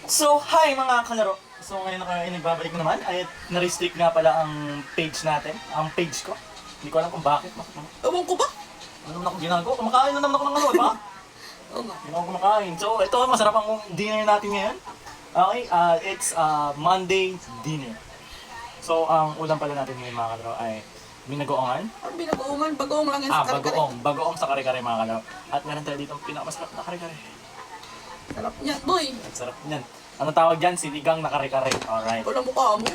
So, hi mga kalaro! So, ngayon ako ay nagbabalik na naman ay na-restrict nga pala ang page natin, ang page ko. Hindi ko alam kung bakit. Ewan ko ba? Ano naman ako ginagawa? Kumakain na naman ako ng ano, ba? Oo nga. Hindi ako kumakain. So, ito, masarap ang dinner natin ngayon. Okay, it's Monday dinner. So, ang ulam pala natin ngayon mga kalaro ay binagoongan. Ang binagoongan, bagoong lang yan sa kare-kare. Bagoong sa kare-kare mga kalaro. At meron tayo dito ang pinakamasarap na kare-kare. Sarap niya, boy. Sarap niyan. Ano tawag dyan? Sinigang na kare-kare. Alright. Wala mukha mo.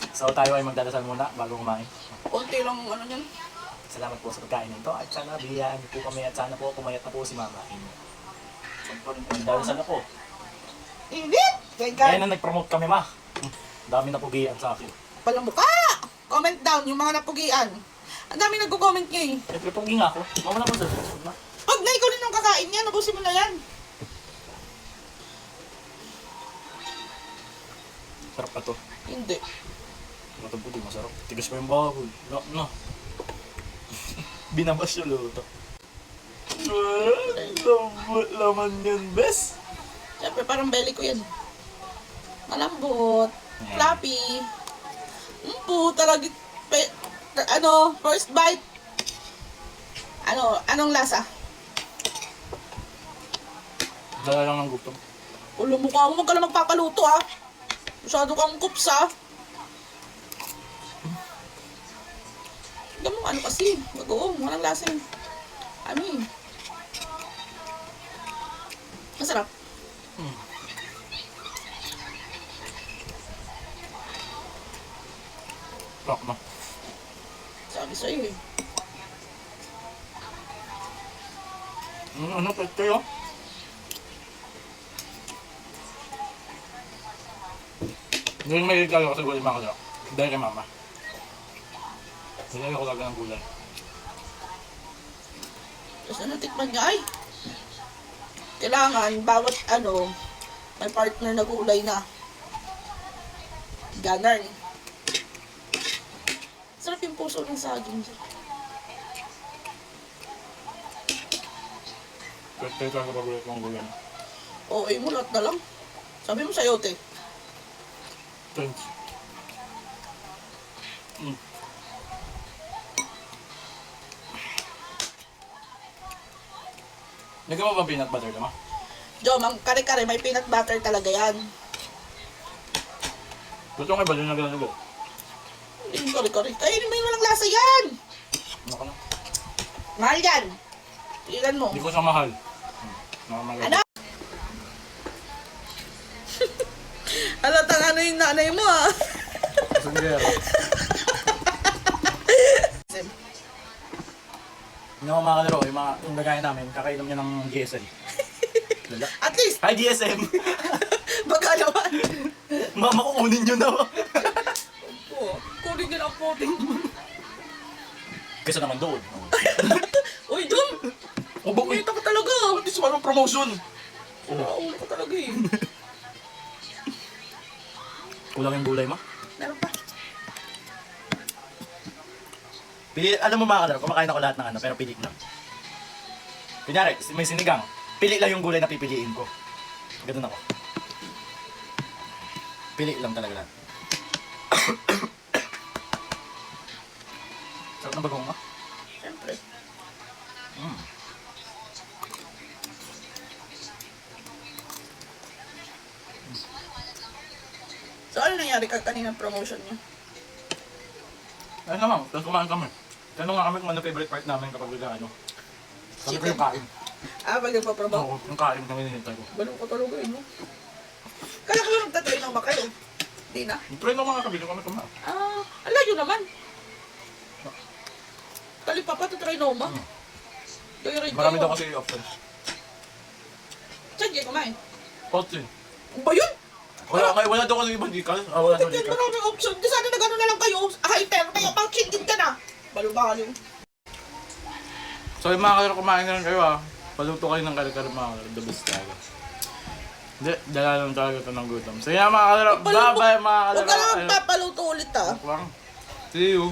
So tayo ay magdadasal muna bago kumain. Konti lang ano niyan. Salamat po sa pagkain nito at sana biyayaan niyo po kami at sana po pumayat na po si Mama. Magdadasal ako. Init! Kaya Kaya na nag-promote kami, Ma. Dami na pugian sa akin. pala mukha! Comment down yung mga napugian. Ang dami nagko-comment niya eh. Siyempre pugi nga ako. Mawala mo sa susunod, Ma. Huwag na, ikaw rin ang kakain niya. Nabusin mo na yan. Sarap pa to. Hindi. Ito puti, masarap. Tigas pa yung baboy. No. Binabas yung luto. Laman yan, bes. Siyempre parang belly ko yan. Malambot. Fluffy. Po, talaga. First bite. Anong lasa? Dala lang ng gutom. Ulo mukha mo, huwag ka lang magpapaluto ha. Masyado kang kups ha. Tignan mo ano kasi. Bagoong, walang lasa yun. Masarap. Rock na. Sabi sa'yo eh. Ano pa ito yun? Hindi may kayo kasi gulay mga kalaro. Dahil kay Mama. Hindi ko talaga ng gulay. Tapos natikman niya ay. Kailangan bawat may partner na gulay na. Ganun. Sarap yung puso ng saging. Kasi talaga pagulit ng gulay. Oo, mo lahat na lang. Sabi mo sayote. Thanks. Lagyan mo ba peanut butter ka, Ma? Jom, ang kare-kare may peanut butter talaga yan. Gusto nga ba din na ganun ulit? Hindi yung kare-kare. Ay, may walang lasa yan! Ano ka na? Mahal yan. Ilan mo. Hindi ko siya mahal. Nakamahal. Ano? Halatang ano yung nanay mo ah. Sanggera. Yung mga kalaro, yung lagayan namin, kakainom niya ng GSM. At least, Hi GSM! baka naman. Mama ko kunin nyo na. Oo, kunin nyo ang puting. Kesa naman doon. Uy, Jom! Kumita ka talaga. Hindi sa parang promotion. Ulo ka talaga eh. Kulang yung gulay, Ma. Meron pa. Alam mo mga kalaro, kumakain ako lahat ng ano, pero pili lang. Kunyari, may sinigang. Pili lang yung gulay na pipiliin ko. Ganun ako. Pili lang talaga lahat. Sarap ng bagong, Ma. Siyempre. So, ano nangyari kaninang promotion niyo? Ayun naman, tapos kumain kami. Tanong nga kami kung ano favorite part namin kapag ano. Sabi ko yung kain. Pag nagpapromote? Oo, yung kain na hinihintay ko. Balong ko talaga eh, no? Kaya ko lang nagtatry ng ba kayo? Hindi na. Try ng mga kabilo kami kumain. Ang layo naman. Kalipa pa ito try noma. Kaya rin Marami daw kasi options. Saan kayo kumain? Kotse. Ano ba yun? Wala daw kasi ibang dikal. Wala daw Tignan dikal. maraming option. Di sana nag-ano na lang kayo. Hyper. Kaya pang chingin ka na. Balo-balo. So yung mga kalaro kumain na rin kayo Paluto kayo ng kare-kare mga kalaro. The best talaga. Hindi, dala lang talaga ito ng gutom. So yan mga kalaro. Bye-bye mga kalaro. Huwag ka lang papaluto ulit ah. See you.